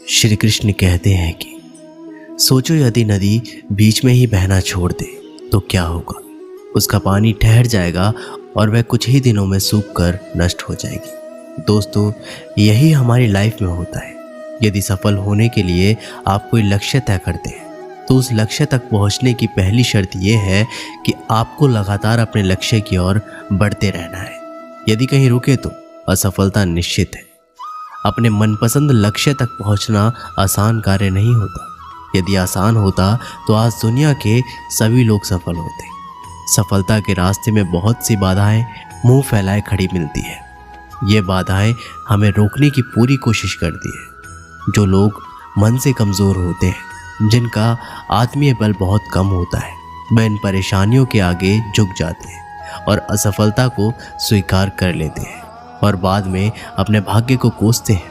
श्री कृष्ण कहते हैं कि सोचो यदि नदी बीच में ही बहना छोड़ दे तो क्या होगा। उसका पानी ठहर जाएगा और वह कुछ ही दिनों में सूख कर नष्ट हो जाएगी। दोस्तों, यही हमारी लाइफ में होता है। यदि सफल होने के लिए आप कोई लक्ष्य तय करते हैं तो उस लक्ष्य तक पहुंचने की पहली शर्त यह है कि आपको लगातार अपने लक्ष्य की ओर बढ़ते रहना है। यदि कहीं रुके तो असफलता निश्चित है। अपने मनपसंद लक्ष्य तक पहुंचना आसान कार्य नहीं होता। यदि आसान होता तो आज दुनिया के सभी लोग सफल होते। सफलता के रास्ते में बहुत सी बाधाएं मुंह फैलाए खड़ी मिलती है। ये बाधाएं हमें रोकने की पूरी कोशिश करती है। जो लोग मन से कमज़ोर होते हैं, जिनका आत्मीय बल बहुत कम होता है, वह इन परेशानियों के आगे झुक जाते हैं और असफलता को स्वीकार कर लेते हैं और बाद में अपने भाग्य को कोसते हैं।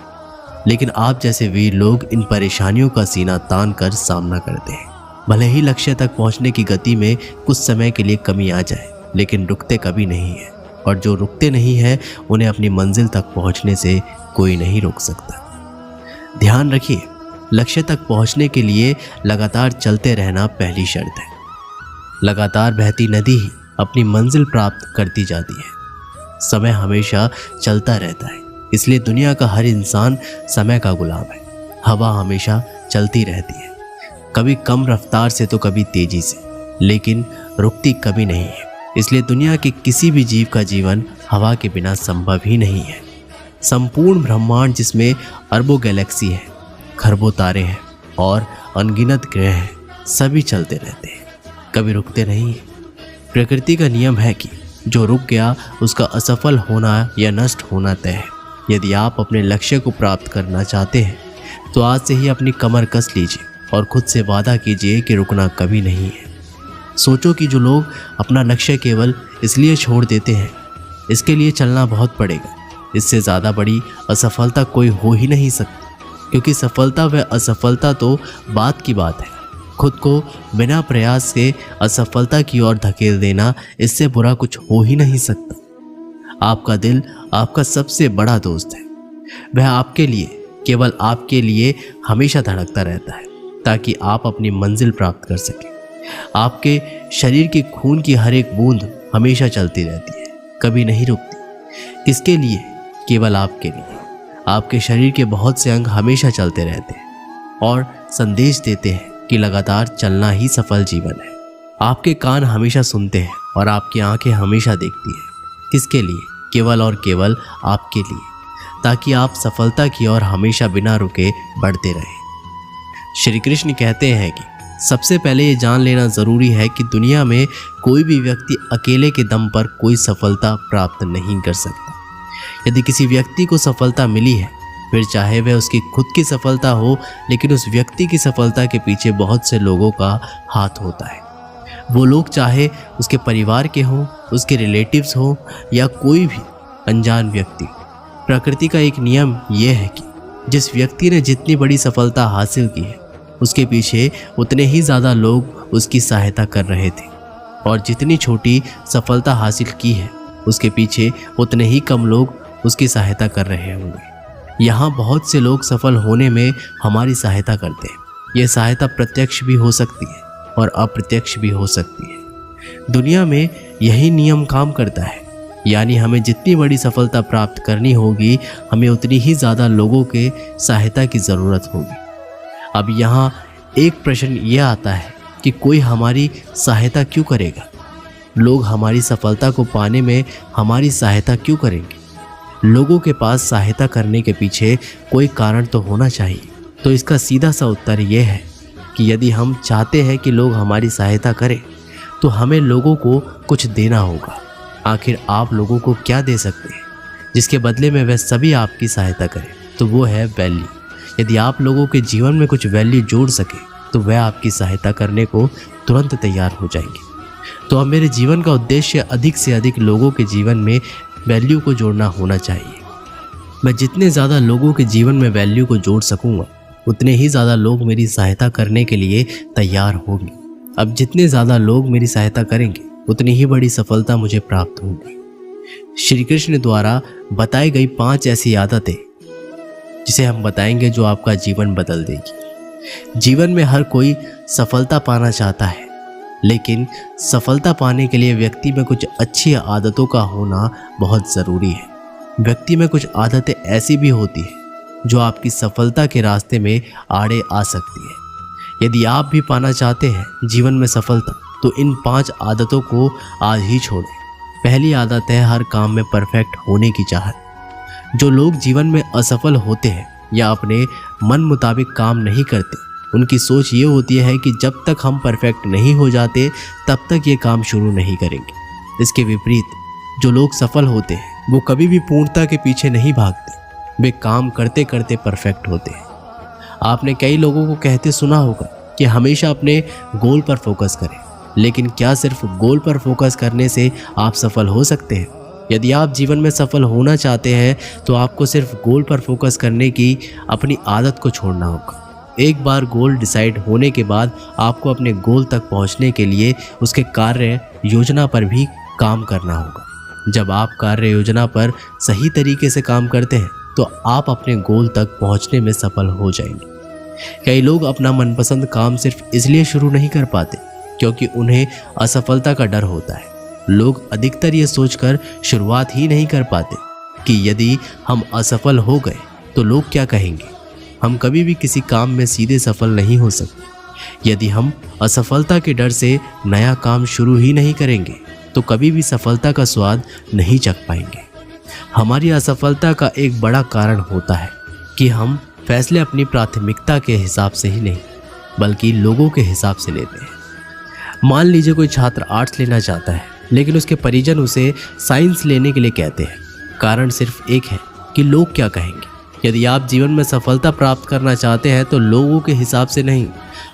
लेकिन आप जैसे वीर लोग इन परेशानियों का सीना तान कर सामना करते हैं। भले ही लक्ष्य तक पहुंचने की गति में कुछ समय के लिए कमी आ जाए, लेकिन रुकते कभी नहीं है। और जो रुकते नहीं है उन्हें अपनी मंजिल तक पहुंचने से कोई नहीं रोक सकता। ध्यान रखिए, लक्ष्य तक पहुंचने के लिए लगातार चलते रहना पहली शर्त है। लगातार बहती नदी ही अपनी मंजिल प्राप्त करती जाती है। समय हमेशा चलता रहता है, इसलिए दुनिया का हर इंसान समय का गुलाम है। हवा हमेशा चलती रहती है, कभी कम रफ्तार से तो कभी तेजी से, लेकिन रुकती कभी नहीं है। इसलिए दुनिया के किसी भी जीव का जीवन हवा के बिना संभव ही नहीं है। संपूर्ण ब्रह्मांड जिसमें अरबों गैलेक्सी है, खरबों तारे हैं और अनगिनत ग्रह हैं, सभी चलते रहते हैं, कभी रुकते नहीं है। प्रकृति का नियम है कि जो रुक गया उसका असफल होना या नष्ट होना तय है। यदि आप अपने लक्ष्य को प्राप्त करना चाहते हैं तो आज से ही अपनी कमर कस लीजिए और खुद से वादा कीजिए कि रुकना कभी नहीं है। सोचो कि जो लोग अपना लक्ष्य केवल इसलिए छोड़ देते हैं, इसके लिए चलना बहुत पड़ेगा। इससे ज़्यादा बड़ी असफलता कोई हो ही नहीं सकती, क्योंकि सफलता व असफलता तो बात की बात है। खुद को बिना प्रयास के असफलता की ओर धकेल देना, इससे बुरा कुछ हो ही नहीं सकता। आपका दिल आपका सबसे बड़ा दोस्त है। वह आपके लिए, केवल आपके लिए हमेशा धड़कता रहता है ताकि आप अपनी मंजिल प्राप्त कर सकें। आपके शरीर के खून की हर एक बूंद हमेशा चलती रहती है, कभी नहीं रुकती। किसके लिए? केवल आपके लिए। आपके शरीर के बहुत से अंग हमेशा चलते रहते हैं और संदेश देते हैं कि लगातार चलना ही सफल जीवन है। आपके कान हमेशा सुनते हैं और आपकी आंखें हमेशा देखती हैं। किसके लिए? केवल और केवल आपके लिए, ताकि आप सफलता की ओर हमेशा बिना रुके बढ़ते रहें। श्री कृष्ण कहते हैं कि सबसे पहले ये जान लेना ज़रूरी है कि दुनिया में कोई भी व्यक्ति अकेले के दम पर कोई सफलता प्राप्त नहीं कर सकता। यदि किसी व्यक्ति को सफलता मिली है, फिर चाहे वह उसकी खुद की सफलता हो, लेकिन उस व्यक्ति की सफलता के पीछे बहुत से लोगों का हाथ होता है। वो लोग चाहे उसके परिवार के हों, उसके रिलेटिव्स हों या कोई भी अनजान व्यक्ति। प्रकृति का एक नियम यह है कि जिस व्यक्ति ने जितनी बड़ी सफलता हासिल की है, उसके पीछे उतने ही ज़्यादा लोग उसकी सहायता कर रहे थे, और जितनी छोटी सफलता हासिल की है, उसके पीछे उतने ही कम लोग उसकी सहायता कर रहे होंगे। यहाँ बहुत से लोग सफल होने में हमारी सहायता करते हैं। यह सहायता प्रत्यक्ष भी हो सकती है और अप्रत्यक्ष भी हो सकती है। दुनिया में यही नियम काम करता है, यानी हमें जितनी बड़ी सफलता प्राप्त करनी होगी, हमें उतनी ही ज़्यादा लोगों के सहायता की ज़रूरत होगी। अब यहाँ एक प्रश्न यह आता है कि कोई हमारी सहायता क्यों करेगा? लोग हमारी सफलता को पाने में हमारी सहायता क्यों करेंगे? लोगों के पास सहायता करने के पीछे कोई कारण तो होना चाहिए। तो इसका सीधा सा उत्तर यह है कि यदि हम चाहते हैं कि लोग हमारी सहायता करें, तो हमें लोगों को कुछ देना होगा। आखिर आप लोगों को क्या दे सकते हैं जिसके बदले में वह सभी आपकी सहायता करें? तो वो है वैल्यू। यदि आप लोगों के जीवन में कुछ वैल्यू जोड़ सके तो वह आपकी सहायता करने को तुरंत तैयार हो जाएंगे। तो अब मेरे जीवन का उद्देश्य अधिक से अधिक लोगों के जीवन में वैल्यू को जोड़ना होना चाहिए। मैं जितने ज़्यादा लोगों के जीवन में वैल्यू को जोड़ सकूंगा, उतने ही ज़्यादा लोग मेरी सहायता करने के लिए तैयार होंगे। अब जितने ज़्यादा लोग मेरी सहायता करेंगे, उतनी ही बड़ी सफलता मुझे प्राप्त होगी। श्री कृष्ण द्वारा बताई गई 5 ऐसी आदतें जिसे हम बताएंगे, जो आपका जीवन बदल देगी। जीवन में हर कोई सफलता पाना चाहता है, लेकिन सफलता पाने के लिए व्यक्ति में कुछ अच्छी आदतों का होना बहुत ज़रूरी है। व्यक्ति में कुछ आदतें ऐसी भी होती हैं जो आपकी सफलता के रास्ते में आड़े आ सकती है। यदि आप भी पाना चाहते हैं जीवन में सफलता, तो इन 5 आदतों को आज ही छोड़ें। पहली आदत है हर काम में परफेक्ट होने की चाहत। जो लोग जीवन में असफल होते हैं या अपने मन मुताबिक काम नहीं करते, उनकी सोच ये होती है कि जब तक हम परफेक्ट नहीं हो जाते तब तक ये काम शुरू नहीं करेंगे। इसके विपरीत जो लोग सफल होते हैं वो कभी भी पूर्णता के पीछे नहीं भागते, वे काम करते करते परफेक्ट होते हैं। आपने कई लोगों को कहते सुना होगा कि हमेशा अपने गोल पर फोकस करें, लेकिन क्या सिर्फ गोल पर फोकस करने से आप सफल हो सकते हैं? यदि आप जीवन में सफल होना चाहते हैं तो आपको सिर्फ गोल पर फोकस करने की अपनी आदत को छोड़ना होगा। एक बार गोल डिसाइड होने के बाद आपको अपने गोल तक पहुंचने के लिए उसके कार्य योजना पर भी काम करना होगा। जब आप कार्य योजना पर सही तरीके से काम करते हैं तो आप अपने गोल तक पहुंचने में सफल हो जाएंगे। कई लोग अपना मनपसंद काम सिर्फ इसलिए शुरू नहीं कर पाते क्योंकि उन्हें असफलता का डर होता है। लोग अधिकतर ये सोचकर शुरुआत ही नहीं कर पाते कि यदि हम असफल हो गए तो लोग क्या कहेंगे। हम कभी भी किसी काम में सीधे सफल नहीं हो सकते। यदि हम असफलता के डर से नया काम शुरू ही नहीं करेंगे तो कभी भी सफलता का स्वाद नहीं चख पाएंगे। हमारी असफलता का एक बड़ा कारण होता है कि हम फैसले अपनी प्राथमिकता के हिसाब से ही नहीं बल्कि लोगों के हिसाब से लेते हैं। मान लीजिए कोई छात्र आर्ट्स लेना चाहता है, लेकिन उसके परिजन उसे साइंस लेने के लिए कहते हैं। कारण सिर्फ एक है कि लोग क्या कहेंगे। यदि आप जीवन में सफलता प्राप्त करना चाहते हैं तो लोगों के हिसाब से नहीं,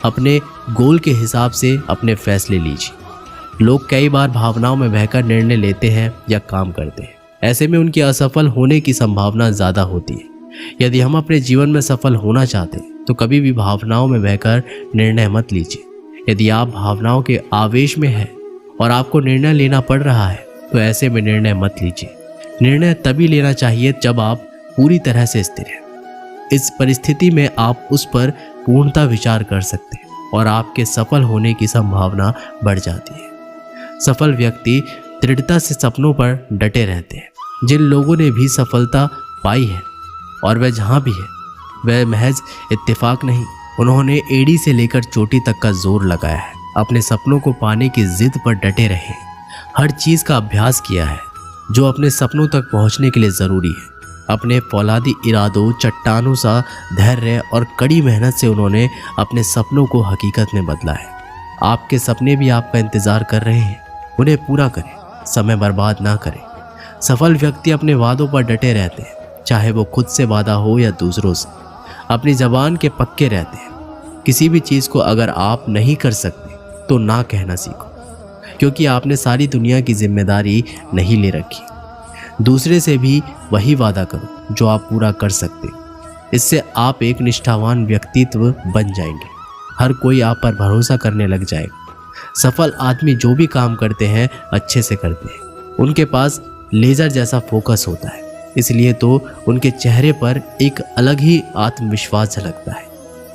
अपने गोल के हिसाब से अपने फैसले लीजिए। लोग कई बार भावनाओं में बहकर निर्णय लेते हैं या काम करते हैं। ऐसे में उनके असफल होने की संभावना ज़्यादा होती है। यदि हम अपने जीवन में सफल होना चाहते हैं तो कभी भी भावनाओं में बहकर निर्णय मत लीजिए। यदि आप भावनाओं के आवेश में हैं और आपको निर्णय लेना पड़ रहा है तो ऐसे में निर्णय मत लीजिए। निर्णय तभी लेना चाहिए जब आप पूरी तरह से स्थिर हैं। इस परिस्थिति में आप उस पर पूर्णतः विचार कर सकते हैं और आपके सफल होने की संभावना बढ़ जाती है। सफल व्यक्ति दृढ़ता से सपनों पर डटे रहते हैं। जिन लोगों ने भी सफलता पाई है और वह जहाँ भी है वह महज इत्तेफाक नहीं, उन्होंने एड़ी से लेकर चोटी तक का जोर लगाया है। अपने सपनों को पाने की जिद पर डटे रहे, हर चीज़ का अभ्यास किया है जो अपने सपनों तक पहुँचने के लिए ज़रूरी है। अपने फौलादी इरादों, चट्टानों सा धैर्य और कड़ी मेहनत से उन्होंने अपने सपनों को हकीकत में बदला है। आपके सपने भी आपका इंतज़ार कर रहे हैं, उन्हें पूरा करें, समय बर्बाद ना करें। सफल व्यक्ति अपने वादों पर डटे रहते हैं, चाहे वो खुद से वादा हो या दूसरों से। अपनी ज़बान के पक्के रहते हैं। किसी भी चीज़ को अगर आप नहीं कर सकते तो ना कहना सीखो, क्योंकि आपने सारी दुनिया की जिम्मेदारी नहीं ले रखी। दूसरे से भी वही वादा करो जो आप पूरा कर सकते। इससे आप एक निष्ठावान व्यक्तित्व बन जाएंगे। हर कोई आप पर भरोसा करने लग जाएगा। सफल आदमी जो भी काम करते हैं अच्छे से करते हैं। उनके पास लेजर जैसा फोकस होता है, इसलिए तो उनके चेहरे पर एक अलग ही आत्मविश्वास झलकता है।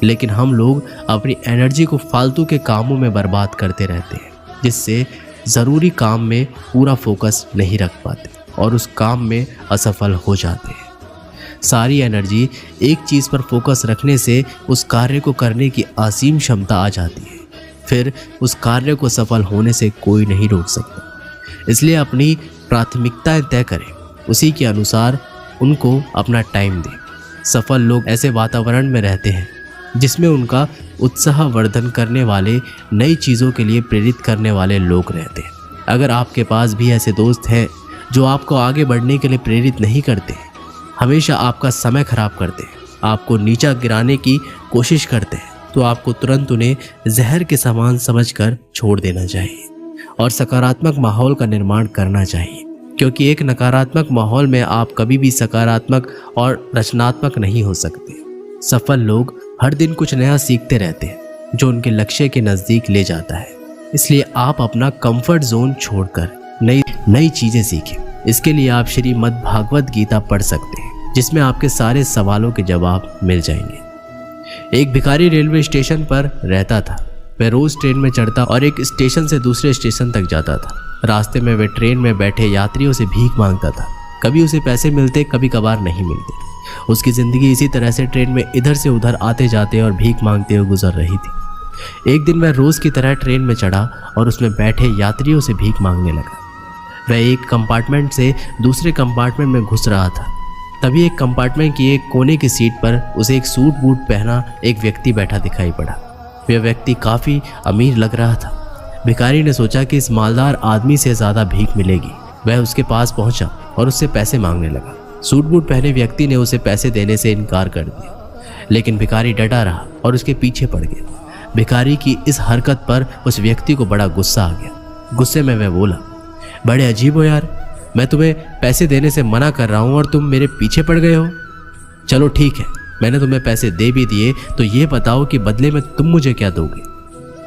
लेकिन हम लोग अपनी एनर्जी को फालतू के कामों में बर्बाद करते रहते हैं, जिससे ज़रूरी काम में पूरा फोकस नहीं रख पाते और उस काम में असफल हो जाते हैं। सारी एनर्जी एक चीज़ पर फोकस रखने से उस कार्य को करने की असीम क्षमता आ जाती है। फिर उस कार्य को सफल होने से कोई नहीं रोक सकता। इसलिए अपनी प्राथमिकताएं तय करें, उसी के अनुसार उनको अपना टाइम दें। सफल लोग ऐसे वातावरण में रहते हैं जिसमें उनका उत्साह वर्धन करने वाले, नई चीज़ों के लिए प्रेरित करने वाले लोग रहते हैं। अगर आपके पास भी ऐसे दोस्त हैं जो आपको आगे बढ़ने के लिए प्रेरित नहीं करते, हमेशा आपका समय खराब करते हैं, आपको नीचा गिराने की कोशिश करते हैं, तो आपको तुरंत उन्हें जहर के समान समझकर छोड़ देना चाहिए और सकारात्मक माहौल का निर्माण करना चाहिए। क्योंकि एक नकारात्मक माहौल में आप कभी भी सकारात्मक और रचनात्मक नहीं हो सकते। सफल लोग हर दिन कुछ नया सीखते रहते हैं जो उनके लक्ष्य के नज़दीक ले जाता है। इसलिए आप अपना कंफर्ट जोन छोड़कर नई चीज़ें सीखें। इसके लिए आप श्रीमद् भागवत गीता पढ़ सकते हैं। जिसमें आपके सारे सवालों के जवाब मिल जाएंगे। एक भिखारी रेलवे स्टेशन पर रहता था। वह रोज ट्रेन में चढ़ता और एक स्टेशन से दूसरे स्टेशन तक जाता था। रास्ते में वह ट्रेन में बैठे यात्रियों से भीख मांगता था। कभी उसे पैसे मिलते, कभी कभार नहीं मिलते। उसकी जिंदगी इसी तरह से ट्रेन में इधर से उधर आते जाते और भीख मांगते हुए गुजर रही थी। एक दिन वह रोज की तरह ट्रेन में चढ़ा और उसमें बैठे यात्रियों से भीख मांगने लगा। वह एक कंपार्टमेंट से दूसरे कंपार्टमेंट में घुस रहा था। तभी एक कंपार्टमेंट की एक कोने की सीट पर उसे एक सूट बूट पहना एक व्यक्ति बैठा दिखाई पड़ा। वह व्यक्ति काफ़ी अमीर लग रहा था। भिखारी ने सोचा कि इस मालदार आदमी से ज़्यादा भीख मिलेगी। वह उसके पास पहुंचा और उससे पैसे मांगने लगा। सूट बूट पहने व्यक्ति ने उसे पैसे देने से इनकार कर दिया, लेकिन भिखारी डटा रहा और उसके पीछे पड़ गया। भिखारी की इस हरकत पर उस व्यक्ति को बड़ा गुस्सा आ गया। गुस्से में वह बोला, बड़े अजीब हो यार, मैं तुम्हें पैसे देने से मना कर रहा हूँ और तुम मेरे पीछे पड़ गए हो। चलो ठीक है, मैंने तुम्हें पैसे दे भी दिए, तो ये बताओ कि बदले में तुम मुझे क्या दोगे।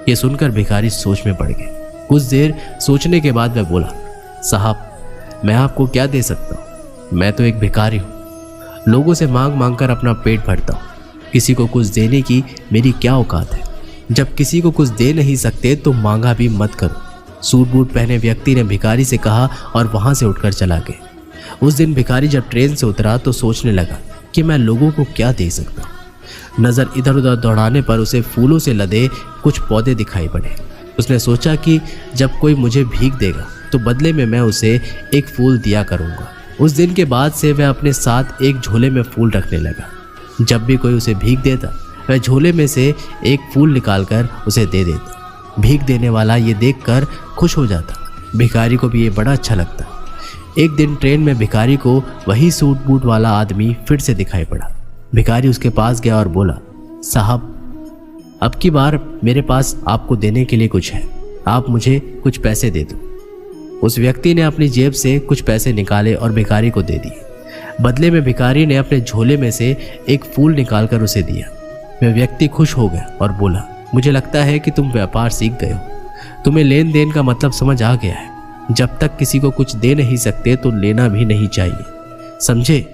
ये सुनकर भिखारी सोच में पड़ गया। कुछ देर सोचने के बाद वह बोला, साहब मैं आपको क्या दे सकता हूँ, मैं तो एक भिखारी हूँ। लोगों से मांग मांग कर अपना पेट भरता हूँ। किसी को कुछ देने की मेरी क्या औकात है। जब किसी को कुछ दे नहीं सकते तो मांगा भी मत करो। सूट बूट पहने व्यक्ति ने भिखारी से कहा और वहां से उठकर चला गया। उस दिन भिखारी जब ट्रेन से उतरा तो सोचने लगा कि मैं लोगों को क्या दे सकता हूँ। नज़र इधर उधर दौड़ाने पर उसे फूलों से लदे कुछ पौधे दिखाई पड़े। उसने सोचा कि जब कोई मुझे भीख देगा तो बदले में मैं उसे एक फूल दिया करूँगा। उस दिन के बाद से वह अपने साथ एक झोले में फूल रखने लगा। जब भी कोई उसे भीख देता वह झोले में से एक फूल निकालकर उसे दे देता। भीख देने वाला ये देखकर खुश हो जाता। भिखारी को भी ये बड़ा अच्छा लगता। एक दिन ट्रेन में भिखारी को वही सूट बूट वाला आदमी फिर से दिखाई पड़ा। भिखारी उसके पास गया और बोला, साहब अब की बार मेरे पास आपको देने के लिए कुछ है, आप मुझे कुछ पैसे दे दो। उस व्यक्ति ने अपनी जेब से कुछ पैसे निकाले और भिखारी को दे दिए। बदले में भिखारी ने अपने झोले में से एक फूल निकालकर उसे दिया। वह व्यक्ति खुश हो गया और बोला, मुझे लगता है कि तुम व्यापार सीख गए हो, तुम्हें लेन देन का मतलब समझ आ गया है। जब तक किसी को कुछ दे नहीं सकते तो लेना भी नहीं चाहिए, समझे।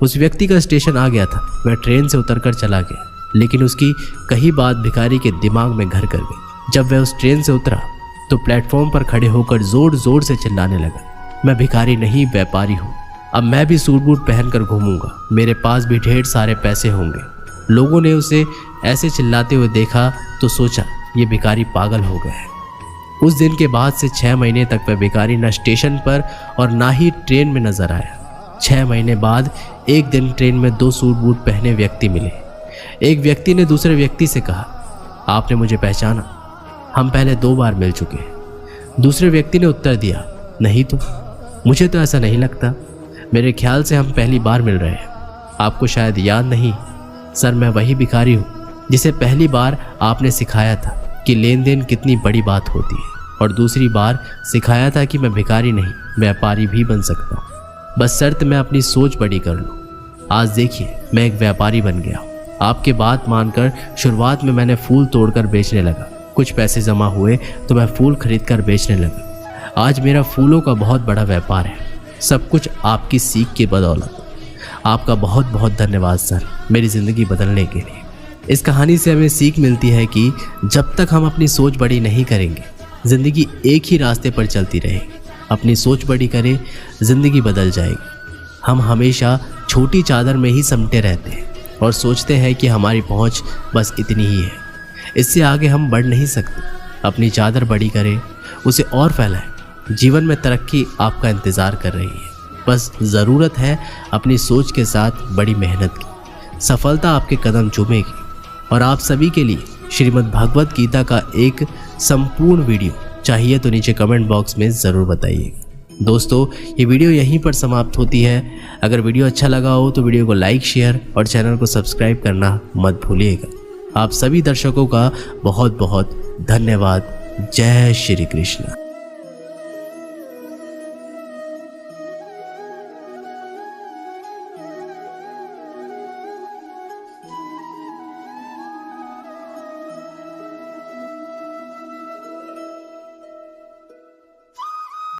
उस व्यक्ति का स्टेशन आ गया था। वह ट्रेन से उतरकर चला गया, लेकिन उसकी कही बात भिखारी के दिमाग में घर कर गई। जब वह उस ट्रेन से उतरा तो प्लेटफॉर्म पर खड़े होकर जोर जोर से चिल्लाने लगा, मैं भिखारी नहीं व्यापारी हूँ। अब मैं भी सूट बूट पहनकर घूमूंगा, मेरे पास भी ढेर सारे पैसे होंगे। लोगों ने उसे ऐसे चिल्लाते हुए देखा तो सोचा ये भिखारी पागल हो गया है। उस दिन के बाद से 6 महीने तक वह भिखारी न स्टेशन पर और ना ही ट्रेन में नजर आया। 6 महीने बाद एक दिन ट्रेन में 2 सूट बूट पहने व्यक्ति मिले। एक व्यक्ति ने दूसरे व्यक्ति से कहा, आपने मुझे पहचाना, हम पहले 2 बार मिल चुके हैं। दूसरे व्यक्ति ने उत्तर दिया, नहीं तो मुझे तो ऐसा नहीं लगता, मेरे ख्याल से हम पहली बार मिल रहे हैं। आपको शायद याद नहीं सर, मैं वही भिखारी हूँ जिसे पहली बार आपने सिखाया था कि लेन देन कितनी बड़ी बात होती है, और दूसरी बार सिखाया था कि मैं भिखारी नहीं व्यापारी भी बन सकता हूँ, बस शर्त मैं अपनी सोच बड़ी कर लूँ। आज देखिए मैं एक व्यापारी बन गया हूँ। आपके बात मानकर शुरुआत में मैंने फूल तोड़कर बेचने लगा, कुछ पैसे जमा हुए तो मैं फूल खरीद कर बेचने लगा। आज मेरा फूलों का बहुत बड़ा व्यापार है, सब कुछ आपकी सीख की बदौलत। आपका बहुत बहुत धन्यवाद सर, मेरी ज़िंदगी बदलने के लिए। इस कहानी से हमें सीख मिलती है कि जब तक हम अपनी सोच बड़ी नहीं करेंगे ज़िंदगी एक ही रास्ते पर चलती रहेगी। अपनी सोच बड़ी करें, ज़िंदगी बदल जाएगी। हम हमेशा छोटी चादर में ही समटे रहते हैं और सोचते हैं कि हमारी पहुंच बस इतनी ही है, इससे आगे हम बढ़ नहीं सकते। अपनी चादर बड़ी करें, उसे और फैलाएं। जीवन में तरक्की आपका इंतज़ार कर रही है, बस ज़रूरत है अपनी सोच के साथ बड़ी मेहनत की। सफलता आपके कदम चूमेगी। और आप सभी के लिए श्रीमद् भागवत गीता का एक संपूर्ण वीडियो चाहिए तो नीचे कमेंट बॉक्स में ज़रूर बताइएगा। दोस्तों ये वीडियो यहीं पर समाप्त होती है। अगर वीडियो अच्छा लगा हो तो वीडियो को लाइक, शेयर और चैनल को सब्सक्राइब करना मत भूलिएगा। आप सभी दर्शकों का बहुत बहुत धन्यवाद। जय श्री कृष्ण।